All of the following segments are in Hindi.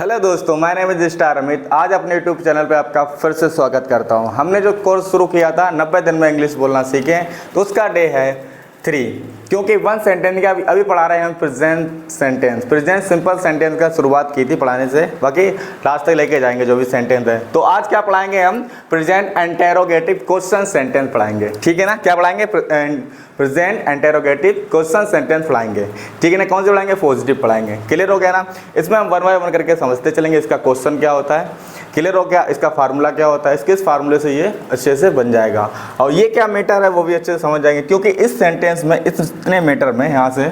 हेलो दोस्तों, मैं नेम इज स्टार अमित। आज अपने यूट्यूब चैनल पे आपका फिर से स्वागत करता हूं। हमने जो कोर्स शुरू किया था 90 दिन में इंग्लिश बोलना सीखें, तो उसका डे है 3, क्योंकि वन सेंटेंस का अभी पढ़ा रहे हैं हम present sentence. Present simple sentence का शुरुआत की थी पढ़ाने से, बाकी लास्ट तक लेके जाएंगे जो भी सेंटेंस है। तो आज क्या पढ़ाएंगे हम? प्रेजेंट इंटरोगेटिव क्वेश्चन सेंटेंस पढ़ाएंगे, ठीक है ना। क्या पढ़ाएंगे? प्रेजेंट इंटरोगेटिव क्वेश्चन सेंटेंस पढ़ाएंगे, ठीक है ना। कौन से पढ़ाएंगे? पॉजिटिव पढ़ाएंगे। क्लियर हो गया ना। इसमें हम वन बाय वन करके समझते चलेंगे। इसका क्वेश्चन क्या होता है, क्लियर हो गया। इसका फार्मूला क्या होता है, किस फार्मूले से ये अच्छे से बन जाएगा, और ये क्या मैटर है वो भी अच्छे से समझ जाएंगे। क्योंकि इस सेंटेंस में इतने मैटर में, यहाँ से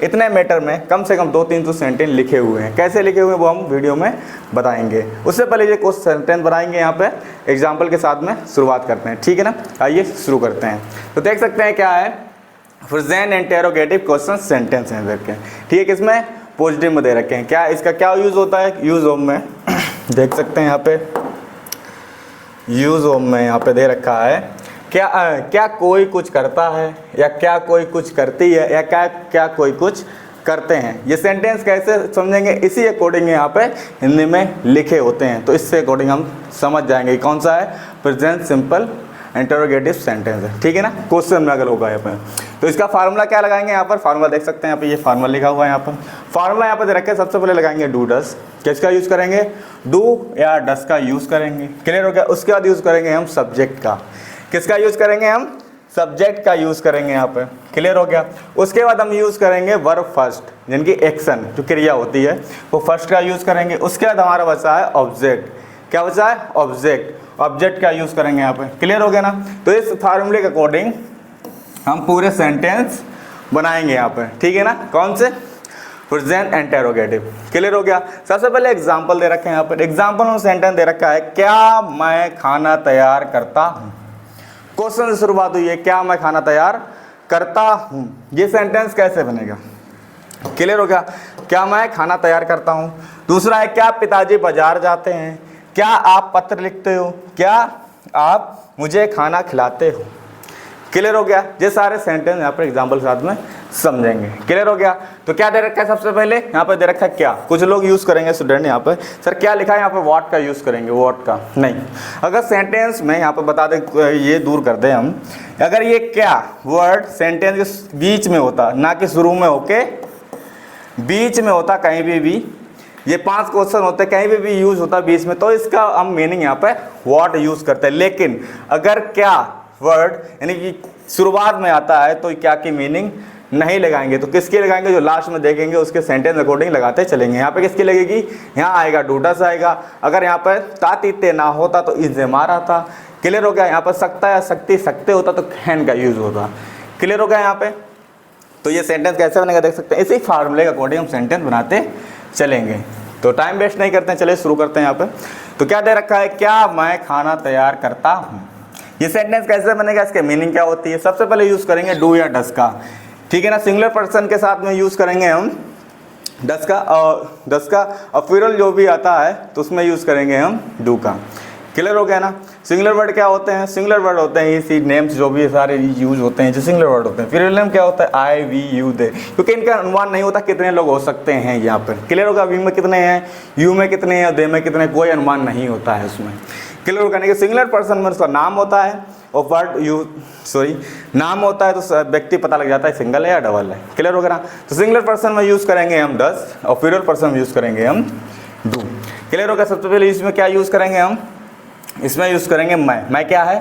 इतने मैटर में कम से कम 2-3 तो सेंटेंस लिखे हुए हैं। कैसे लिखे हुए हैं वो हम वीडियो में बताएंगे। उससे पहले ये कुछ सेंटेंस बनाएंगे, यहाँ पे एग्जाम्पल के साथ में शुरुआत करते हैं, ठीक है ना। आइए शुरू करते हैं। तो देख सकते हैं क्या है, प्रेजेंट इंटरोगेटिव क्वेश्चन सेंटेंस है देख के, ठीक है। किसमें? पॉजिटिव में दे रखे हैं। क्या इसका क्या यूज़ होता है? यूज़ होम में देख सकते हैं, यहाँ पे यूज़ होम में यहाँ पे दे रखा है। क्या कोई कुछ करता है, या क्या कोई कुछ करती है, या क्या कोई कुछ करते हैं। ये सेंटेंस कैसे समझेंगे, इसी अकॉर्डिंग यहाँ पे हिंदी में लिखे होते हैं। तो इससे अकॉर्डिंग हम समझ जाएंगे कौन सा है प्रेजेंट सिंपल इंटरोगेटिव सेंटेंस है, ठीक है ना। क्वेश्चन में अगर होगा यहाँ पर, तो इसका फार्मूला क्या लगाएंगे? यहाँ पर फार्मूला देख सकते हैं, यहाँ पे ये फार्मूला लिखा हुआ है। यहाँ पर फार्मूला यहाँ पर दे रखे हैं। सबसे पहले लगाएंगे डू डस। किसका यूज़ करेंगे? डू या डस का यूज़ करेंगे, क्लियर हो गया। उसके बाद यूज़ करेंगे हम सब्जेक्ट का। किसका यूज़ करेंगे हम? सब्जेक्ट का यूज़ करेंगे यहाँ पे, क्लियर हो गया। उसके बाद हम यूज़ करेंगे वर्ब फर्स्ट, जिनकी एक्शन जो क्रिया होती है वो फर्स्ट का यूज़ करेंगे। उसके बाद हमारा बचा है ऑब्जेक्ट। क्या बचा है? ऑब्जेक्ट। ऑब्जेक्ट का यूज़ करेंगे यहाँ पे, क्लियर हो गया ना। तो इस फार्मूले के अकॉर्डिंग हम पूरे सेंटेंस बनाएंगे यहाँ पे, ठीक है ना। कौन से? प्रेजेंट इंटरोगेटिव, क्लियर हो गया। सबसे पहले एग्जांपल दे रखे हैं यहाँ पर। एग्जांपल में सेंटेंस दे रखा है, क्या मैं खाना तैयार करता हूँ। क्वेश्चन से शुरुआत हुई है, क्या मैं खाना तैयार करता हूँ। ये सेंटेंस कैसे बनेगा, क्लियर हो गया। क्या मैं खाना तैयार करता हूँ। दूसरा है, क्या पिताजी बाजार जाते हैं। क्या आप पत्र लिखते हो। क्या आप मुझे खाना खिलाते हो। क्लियर हो गया। ये सारे सेंटेंस यहाँ पर एग्जाम्पल के साथ में समझेंगे, क्लियर हो गया। तो क्या दे रखा है? सबसे पहले यहाँ पे दे रखा है क्या। कुछ लोग यूज़ करेंगे स्टूडेंट यहाँ पे, सर क्या लिखा है यहाँ पे? व्हाट का यूज़ करेंगे, व्हाट का नहीं। अगर सेंटेंस में यहाँ पे बता दें, ये दूर कर दें हम, अगर ये क्या वर्ड सेंटेंस के बीच में होता, ना कि शुरू में होके बीच में होता, कहीं भी ये 5 क्वेश्चन होते हैं, कहीं भी यूज़ होता बीच में, तो इसका हम मीनिंग यहाँ पे व्हाट यूज़ करते हैं। लेकिन अगर क्या वर्ड यानी कि शुरुआत में आता है तो क्या की मीनिंग नहीं लगाएंगे। तो किसकी लगाएंगे? जो लास्ट में देखेंगे उसके सेंटेंस अकॉर्डिंग लगाते चलेंगे। यहाँ पे किसकी लगेगी? यहाँ आएगा डूडस आएगा। अगर यहाँ पर तातीते ना होता तो इसे मारा था, क्लियर हो गया। यहाँ पर सकता या सकती सकते होता तो कैन का यूज़ होता, क्लियर हो गया यहाँ पे। तो ये सेंटेंस कैसे बनेगा देख सकते हैं। इसी फार्मूले के अकॉर्डिंग हम सेंटेंस बनाते चलेंगे। तो टाइम वेस्ट नहीं करते हैं, चलिए शुरू करते हैं यहाँ पे। तो क्या दे रखा है? क्या मैं खाना तैयार करता हूँ। ये सेंटेंस कैसे बनेगा, इसके मीनिंग क्या होती है? सबसे पहले यूज़ करेंगे डू या डस का, ठीक है ना। सिंगुलर पर्सन के साथ में यूज़ करेंगे हम डस का, और प्लूरल जो भी आता है तो उसमें यूज़ करेंगे हम डू का, क्लियर हो गया ना। सिंगुलर वर्ड क्या होते हैं? सिंगुलर वर्ड होते हैं इसी नेम्स जो भी सारे यूज होते हैं जो सिंगुलर वर्ड होते हैं। प्लूरल नेम क्या होता है? आई, वी, यू, दे, क्योंकि इनका अनुमान नहीं होता कितने लोग हो सकते हैं यहाँ पर, क्लियर होगा। वी में कितने हैं, यू में कितने हैं, दे में कितने, कोई अनुमान नहीं होता है उसमें, क्लियर होगा। कि सिंगुलर पर्सन में उसका नाम होता है और वर्ड नाम होता है तो व्यक्ति पता लग जाता है सिंगल है या डबल है, क्लियर होगा ना। तो सिंगुलर पर्सन में यूज़ करेंगे हम डस, और प्लूरल पर्सन में यूज़ करेंगे हम डू, क्लियर होगा। सबसे पहले इसमें क्या यूज़ करेंगे हम? इसमें यूज़ करेंगे मैं क्या है?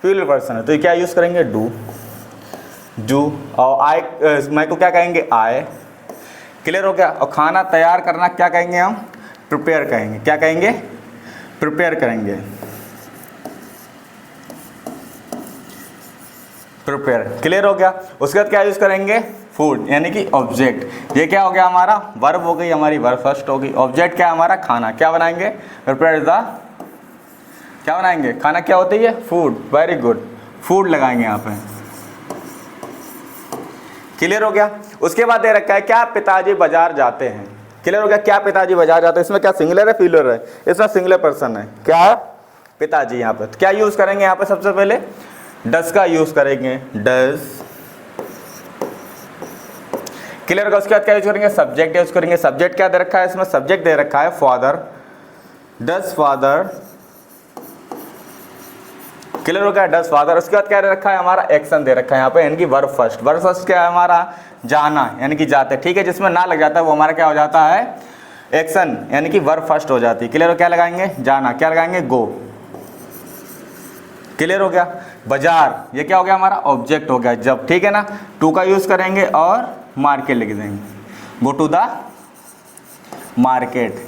प्लूरल पर्सन है, तो क्या यूज़ करेंगे? डू। और आई, मैं को क्या कहेंगे? आए, क्लियर हो गया। और खाना तैयार करना क्या कहेंगे हम? प्रिपेयर कहेंगे। क्या कहेंगे? प्रिपेयर करेंगे, प्रिपेयर, क्लियर हो गया। उसके बाद क्या यूज़ करेंगे? फूड, यानी कि ऑब्जेक्ट। ये क्या हो गया हमारा? वर्ब हो गई हमारी, वर्ब फर्स्ट होगी। ऑब्जेक्ट क्या है हमारा? खाना। क्या बनाएंगे? प्रिपेयर द, क्या बनाएंगे? खाना क्या होती है? फूड, वेरी गुड, फूड लगाएंगे यहाँ पे, क्लियर हो गया। उसके बाद दे रखा है, क्या पिताजी बाजार जाते हैं। क्लियर हो गया। क्या पिताजी बाजार जाते हैं, इसमें क्या सिंगुलर है प्लूरल है? इसमें सिंगुलर पर्सन है, क्या? पिताजी। यहाँ पे क्या यूज़ करेंगे? यहाँ पे सबसे पहले डस का यूज़ करेंगे, डस, क्लियर होगा। उसके बाद क्या यूज करेंगे, सब्जेक्ट यूज करेंगे। सब्जेक्ट क्या दे रखा है इसमें, सब्जेक्ट दे रखा है फादर, डज फादर, क्लियर हो गया, डज फादर। उसके बाद क्या दे रखा है हमारा, एक्शन दे रखा है यहाँ पे, यानी कि वर्ब फर्स्ट। वर्ब फर्स्ट क्या है हमारा, जाना यानी कि जाते, ठीक है। जिसमें ना लग जाता है वो हमारा क्या हो जाता है, एक्शन यानी कि वर्ब फर्स्ट हो जाती है। क्लियर हो, क्या लगाएंगे, जाना, क्या लगाएंगे, गो। क्लियर हो गया। बाजार, ये क्या हो गया हमारा, ऑब्जेक्ट हो गया जब, ठीक है ना। टू का यूज करेंगे और मार्केट लिख देंगे, go to the market.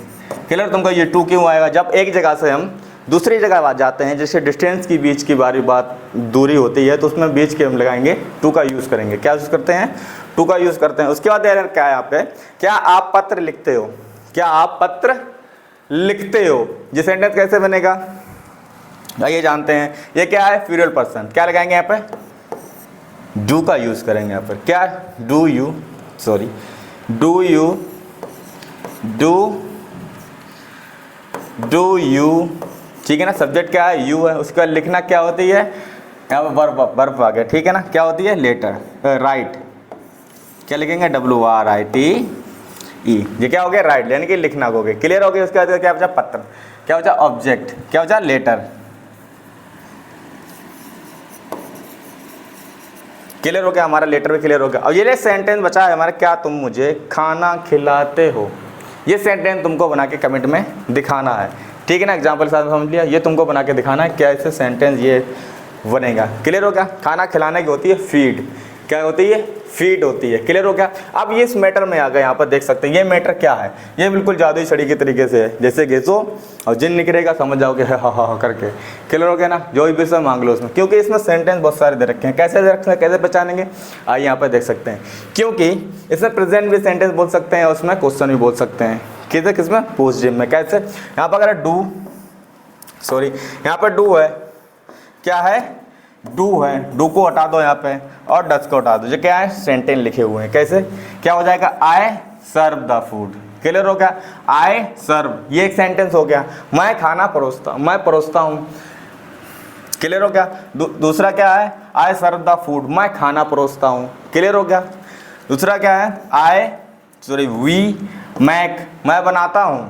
Clear, तुमको ये टू क्यों आएगा, जब एक जगह से हम दूसरी जगह जाते हैं, जैसे डिस्टेंस की बीच की बारी बात दूरी होती है, तो उसमें बीच के हम लगाएंगे, टू का यूज़ करेंगे। क्या यूज़ करते हैं, टू का यूज़ करते हैं। उसके बाद यार क्या है यहाँ पे, क्या आप पत्र लिखते हो, क्या आप पत्र लिखते हो, ये सेंटेंस कैसे बनेगा, ये जानते हैं। ये क्या है, फ्यूचर पर्सन, क्या लगाएंगे यहाँ पे, डू का यूज़ करेंगे यहाँ पर। क्या, do you, sorry, do you, do you, ठीक है ना। सब्जेक्ट क्या है, यू है। उसके बाद लिखना क्या होती है, यहाँ पर वर्ब आ गया, ठीक है ना। क्या होती है, लेटर, राइट, क्या लिखेंगे, WRITE, ये क्या हो गया, राइट यानी कि लिखना हो गया। क्लियर हो गया। उसके बाद क्या बचा, पत्र, क्या बचा, ऑब्जेक्ट, क्या बचा, लेटर। क्लियर हो गया, हमारा लेटर भी क्लियर हो गया। और ये सेंटेंस बचा है हमारा, क्या तुम मुझे खाना खिलाते हो, ये सेंटेंस तुमको बना के कमेंट में दिखाना है, ठीक है ना। एग्जाम्पल के साथ समझ लिया, ये तुमको बना के दिखाना है क्या ऐसे सेंटेंस ये बनेगा। क्लियर हो गया। खाना खिलाने की होती है फीड, क्या होती है, फीड होती है। क्लियर हो गया। अब ये इस मैटर में आ गए, यहाँ पर देख सकते हैं ये मैटर क्या है, ये बिल्कुल जादुई छड़ी के तरीके से है, जैसे घिसो और जिन निकलेगा समझ जाओगे हा करके। क्लियर हो गया ना, जो भी विषय मांग लो उसमें, क्योंकि इसमें सेंटेंस बहुत सारे दे रखे हैं। कैसे दे रखे हैं, कैसे पहचानेंगे, आइए यहाँ पर देख सकते हैं। क्योंकि इसमें प्रेजेंट भी सेंटेंस बोल सकते हैं और उसमें क्वेश्चन भी बोल सकते हैं। किसे, किसमें, पोजिटिव में। कैसे, यहाँ पर अगर डू, सॉरी यहाँ पर डू है, क्या है, डू है, डू को हटा दो यहाँ पे और डच को हटा दो, जो क्या है, सेंटेंस लिखे हुए हैं। कैसे, क्या हो जाएगा, आई सर्व द फूड। क्लियर हो गया, आई सर्व, ये एक सेंटेंस हो गया, मैं खाना परोसता, मैं परोसता हूँ। क्लियर हो गया। दूसरा क्या है, आई सर्व द फूड, मैं खाना परोसता हूँ। क्लियर हो गया। दूसरा क्या है, वी मैक, मैं बनाता हूँ,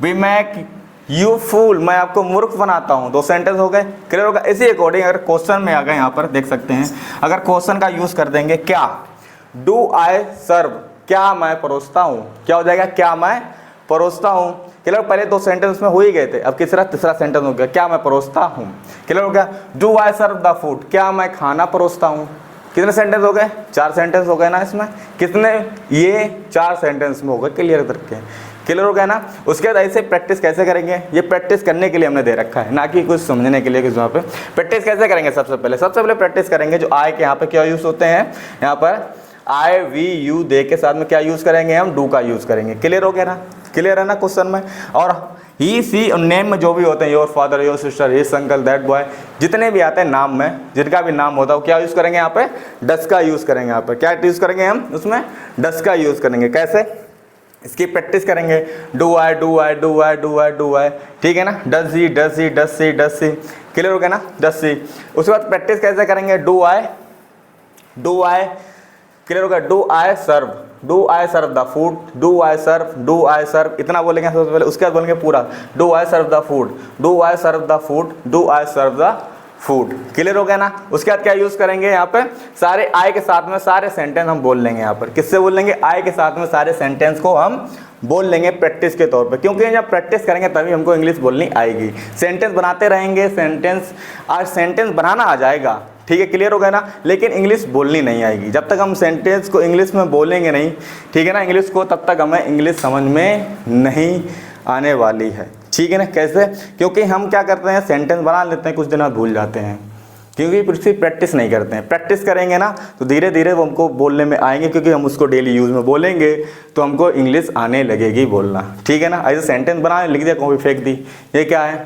वी मैक यू फूल, मैं आपको मूर्ख बनाता हूँ। दो सेंटेंस हो गए। क्लियर होगा। इसी अकॉर्डिंग अगर क्वेश्चन में आ गए, यहाँ पर देख सकते हैं, अगर क्वेश्चन का यूज कर देंगे, क्या, डू आई सर्व, क्या मैं परोसता हूँ, क्या हो जाएगा, क्या मैं परोसता हूँ। क्लियर, पहले दो सेंटेंस में हो ही गए थे, अब तीसरा सेंटेंस हो गया, क्या मैं परोसता हूँ। क्लियर हो गया। Do I serve the food, क्या मैं खाना परोसता हूँ। कितने सेंटेंस हो गए, 4 सेंटेंस हो गए ना इसमें, कितने, ये 4 सेंटेंस में हो गए। क्लियर करके, क्लियर हो गया ना। उसके बाद ऐसे प्रैक्टिस कैसे करेंगे, ये प्रैक्टिस करने के लिए हमने दे रखा है, ना कि कुछ समझने के लिए। किस वहाँ पे प्रैक्टिस कैसे करेंगे, सबसे पहले प्रैक्टिस करेंगे जो आई के यहाँ पे क्या यूज़ होते हैं, यहाँ पर आई वी यू दे के साथ में क्या यूज़ करेंगे, हम डू का यूज़ करेंगे। क्लियर हो गया ना, क्लियर है ना क्वेश्चन में। और ही सी और नेम में जो भी होते हैं, your father, your sister, his uncle, that boy, जितने भी आते हैं नाम में, जिनका भी नाम होता है वो क्या यूज़ करेंगे, यहाँ पे डस का यूज़ करेंगे। यहाँ पर क्या यूज़ करेंगे हम, उसमें डस का यूज़ करेंगे। कैसे, इसकी प्रैक्टिस करेंगे, do I do I do I do I do I, ठीक है ना। डस ही डस ही डस ही डस ही, क्लियर हो गया ना, डस ही। उसके बाद प्रैक्टिस कैसे करेंगे, डू आई, क्लियर हो गया, do I serve the food, do I serve, इतना बोलेंगे सबसे पहले। उसके बाद बोलेंगे पूरा, do I serve the food, do I serve the food, do I serve the food. Clear हो गया ना। उसके बाद क्या यूज करेंगे, यहाँ पे सारे आई के साथ में सारे सेंटेंस हम बोल लेंगे। यहाँ पर किससे बोल लेंगे, आई के साथ में सारे सेंटेंस को हम बोल लेंगे प्रैक्टिस के तौर पे, क्योंकि जब प्रैक्टिस करेंगे तभी हमको इंग्लिश बोलनी आएगी। सेंटेंस बनाते रहेंगे, आज सेंटेंस बनाना आ जाएगा, ठीक है। क्लियर हो गया ना, लेकिन इंग्लिश बोलनी नहीं आएगी। जब तक हम सेंटेंस को इंग्लिश में बोलेंगे नहीं, ठीक है ना, इंग्लिश को, तब तक हमें इंग्लिश समझ में नहीं आने वाली है, ठीक है ना। कैसे, क्योंकि हम क्या करते हैं, सेंटेंस बना लेते हैं, कुछ दिन बाद भूल जाते हैं, क्योंकि उसकी प्रैक्टिस नहीं करते हैं। प्रैक्टिस करेंगे ना तो धीरे धीरे वो हमको बोलने में आएंगे, क्योंकि हम उसको डेली यूज़ में बोलेंगे तो हमको इंग्लिश आने लगेगी बोलना, ठीक है ना। ऐसे सेंटेंस बना लिख दिया, कॉपी फेंक दी, ये क्या है,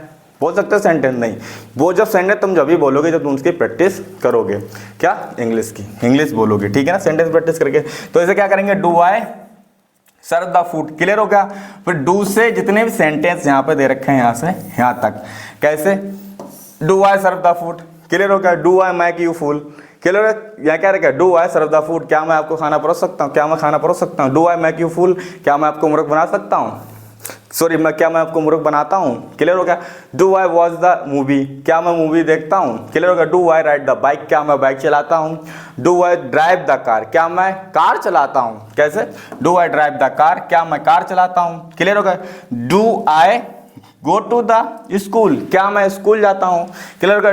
बोल सकते हो सेंटेंस नहीं। वो जब सेंटेंस तुम जब भी बोलोगे जब तुम उसकी प्रैक्टिस करोगे, क्या, इंग्लिश बोलोगे, ठीक है ना, सेंटेंस प्रैक्टिस करके। तो ऐसे क्या करेंगे, do I serve the food. Clear हो गया। फिर डू से जितने भी सेंटेंस यहाँ पे दे रखे हैं, यहाँ से यहाँ तक, कैसे, do I serve the food. Clear हो गया। Do I make you fool, clear हो गया? यहाँ क्या रखा? Do I serve the food, क्या मैं आपको खाना परोस सकता हूँ, क्या मैं खाना परोस सकता हूँ। Do I make you fool, क्या मैं आपको मूर्ख बना सकता हूँ, सॉरी क्या मैं आपको मूर्ख बनाता हूँ। क्लियर हो गया? Do I watch the movie, क्या मैं मूवी देखता हूँ। क्लियर हो गया? Do I ride the bike, क्या मैं बाइक चलाता हूँ। Do I drive the car, क्या मैं कार चलाता हूँ। कैसे? Do I drive the car, क्या मैं कार चलाता हूँ। क्लियर हो गया? Do I go to the school, क्या मैं स्कूल जाता हूँ। क्लियर हो गया?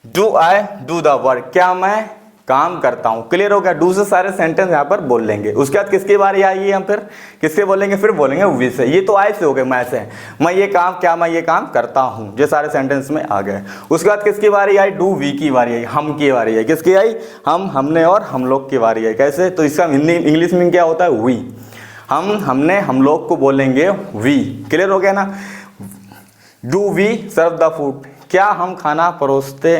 Do I do the work, क्या मैं काम करता हूं। क्लियर हो गया? डू से सारे सेंटेंस यहां पर बोल लेंगे। उसके बाद किसकी बारी आएगी, हम फिर किससे बोलेंगे, फिर बोलेंगे वी से। ये तो आई से हो गए, मैं से, मैं ये काम, क्या मैं ये काम करता हूं, ये सारे सेंटेंस में आ गए। उसके बाद किसकी बारी आई, डू वी की बारी आई, हम की बारी आई। किसकी आई, हम, हमने और हम लोग की बारी आई। कैसे? तो इसका हिंदी इंग्लिश में क्या होता है, वी। हम, हमने, हम लोग को बोलेंगे वी। क्लियर हो गया ना? Do we serve the food, क्या हम खाना परोसते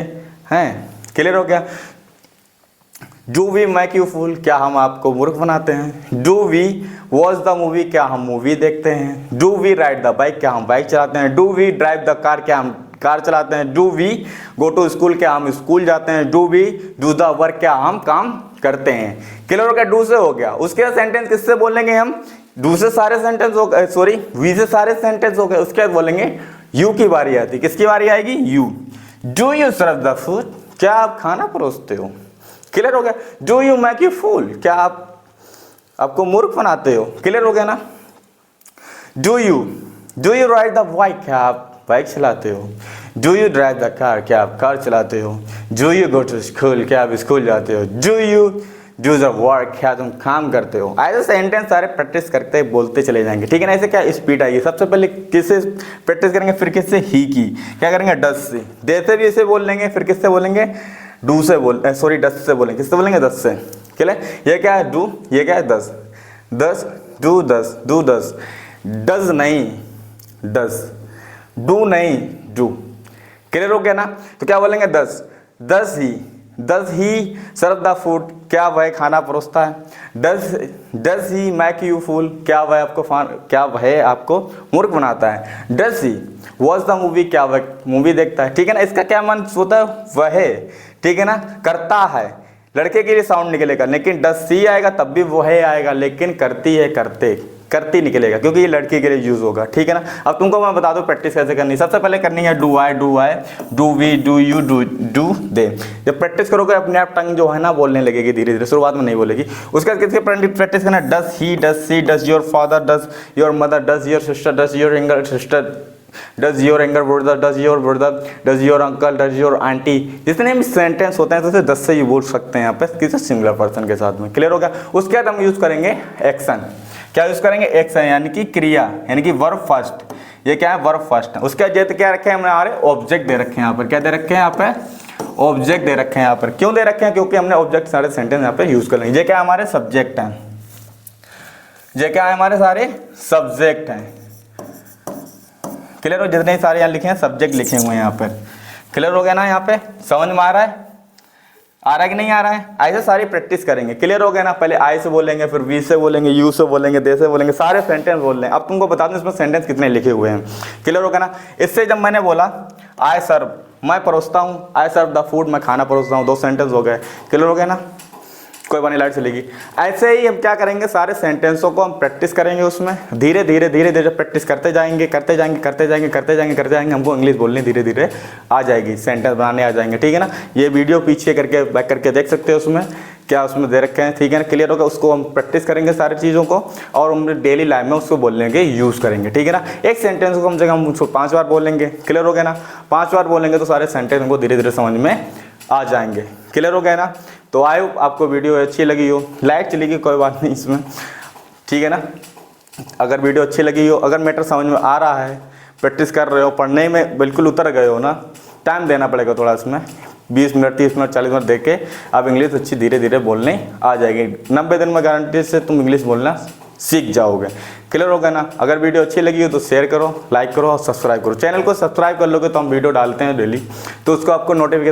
हैं। क्लियर हो गया? Do we make you fool, क्या हम आपको मूर्ख बनाते हैं। Do we watch the movie, क्या हम मूवी देखते हैं। Do we ride the bike, क्या हम बाइक चलाते हैं। Do we drive the car, क्या हम कार चलाते हैं। Do we go to school, क्या हम स्कूल जाते हैं। Do we do the work, क्या हम काम करते हैं। क्लियर हो गया? डू से हो गया। उसके बाद सेंटेंस किससे बोलेंगे हम, डू से सारे सेंटेंस हो गए, सॉरी वी से सारे सेंटेंस हो गए। उसके बाद बोलेंगे यू की बारी आती। किसकी बारी आएगी, you. Do you serve the food, क्या आप खाना परोसते हो। क्लियर हो गया? Do you make you fool, क्या आप आपको मूर्ख बनाते हो। क्लियर हो गया ना? Do you ride the bike, क्या आप बाइक चलाते हो। Do you drive the car, क्या आप कार चलाते हो। Do you go to school, क्या आप स्कूल जाते हो। Do you do the work, क्या तुम काम करते हो। ऐसे सेंटेंस सारे प्रैक्टिस करते बोलते चले जाएंगे, ठीक है ना। ऐसे क्या स्पीड आएगी। सबसे पहले किससे प्रैक्टिस करेंगे, फिर किससे, ही की। क्या करेंगे, डस से। दे से भी इसे बोल लेंगे, फिर किससे बोलेंगे, डू से सॉरी डस से बोलेंगे। किससे बोलेंगे, दस से। क्लियर? ये क्या है, डू, ये क्या है, दस। दस डू, दस डू, दस। डज नहीं, डस। डू नहीं, डू। क्लियर हो गया ना? तो क्या बोलेंगे, दस। दस ही सर्व द फूड, क्या वह खाना परोसता है। Does he make you fool, क्या वह आपको मूर्ख बनाता है। Does he watch the movie, क्या वह मूवी देखता है। ठीक है ना? इसका क्या मन होता है, वह, ठीक है ना, करता है। लड़के के लिए साउंड निकलेगा, लेकिन डज सी आएगा तब भी वह आएगा, लेकिन करती है, करती निकलेगा, क्योंकि ये लड़की के लिए यूज होगा। ठीक है ना? अब तुमको मैं बता दूं प्रैक्टिस कैसे करनी है। सबसे पहले करनी है do I, do we, do you, do they. जब प्रैक्टिस करोगे अपने आप टंग जो है ना बोलने लगेगी धीरे धीरे, शुरुआत में नहीं बोलेगी। उसके बाद किसके प्रैक्टिस करना है, does he, does she, does your father, does your mother, does your sister, does your younger sister, does your younger brother, does your brother, does your uncle, does your aunty. जितने भी सेंटेंस होते हैं तो उसे 10 से ही बोल सकते हैं यहाँ पे किसी सिंगुलर पर्सन के साथ में। क्लियर होगा? उसके बाद हम यूज करेंगे एक्शन। क्या यूज करेंगे, एक्शन, यानी कि क्रिया, यानी कि वर्ब फर्स्ट। ये क्या है, वर्ब फर्स्ट। उसके बाद क्या रखे हैं हमने, हमारे ऑब्जेक्ट दे रखे हैं यहाँ पर। क्या दे रखे हैं यहाँ पे, ऑब्जेक्ट दे रखे हैं यहाँ पर। क्यों दे रखे हैं, क्योंकि हमने ऑब्जेक्ट सारे सेंटेंस यहाँ पे यूज कर लेंगे। ये क्या हमारे सब्जेक्ट हैं, ये क्या है हमारे सारे सब्जेक्ट हैं। क्लियर हो? जितने सारे यहाँ लिखे हैं सब्जेक्ट लिखे हुए हैं यहाँ पर। क्लियर हो गया ना? यहाँ पे समझ में आ रहा है कि नहीं आ रहा है? ऐसे सारी प्रैक्टिस करेंगे। क्लियर हो गया ना? पहले आई से बोलेंगे, फिर वी से बोलेंगे, यू से बोलेंगे, दे से बोलेंगे, सारे सेंटेंस बोल रहे हैं। अब तुमको बता दूं इसमें सेंटेंस कितने लिखे हुए हैं। क्लियर हो गया ना? इससे जब मैंने बोला आई सर्व, मैं परोसता हूँ, आई सर्व द फूड, मैं खाना परोसता हूँ, 2 सेंटेंस हो गए। क्लियर हो गया ना? कोई बानी, लाइट चलेगी। ऐसे ही हम क्या करेंगे, सारे सेंटेंसों को हम प्रैक्टिस करेंगे। उसमें धीरे धीरे प्रैक्टिस करते जाएंगे, हमको इंग्लिश बोलने धीरे धीरे आ जाएगी, सेंटेंस बनाने आ जाएंगे। ठीक है ना? ये वीडियो पीछे करके बैक करके देख सकते हो, उसमें क्या उसमें दे रखे हैं। ठीक है ना? क्लियर होगा? उसको हम प्रैक्टिस करेंगे सारी चीज़ों को, और हम डेली लाइफ में उसको बोलने के यूज़ करेंगे। ठीक है ना? एक सेंटेंस को कम से कम उसको 5 बार बोलेंगे। क्लियर हो गया ना? 5 बार बोलेंगे तो सारे सेंटेंस हमको धीरे धीरे समझ में आ जाएंगे। क्लियर हो गया ना? तो आई होप आपको वीडियो अच्छी लगी हो। लाइक चलेगी, कोई बात नहीं इसमें, ठीक है ना? अगर वीडियो अच्छी लगी हो, अगर मैटर समझ में आ रहा है, प्रैक्टिस कर रहे हो, पढ़ने में बिल्कुल उतर गए हो ना, टाइम देना पड़ेगा थोड़ा इसमें, 20 मिनट, 30 मिनट, 40 मिनट दे के आप इंग्लिश अच्छी धीरे धीरे बोलने आ जाएगी। 90 दिन में गारंटी से तुम इंग्लिश बोलना सीख जाओगे। क्लियर होगा ना? अगर वीडियो अच्छी लगी हो तो शेयर करो, लाइक करो और सब्सक्राइब करो। चैनल को सब्सक्राइब कर लोगे तो हम वीडियो डालते हैं डेली, तो उसको आपको नोटिफिकेशन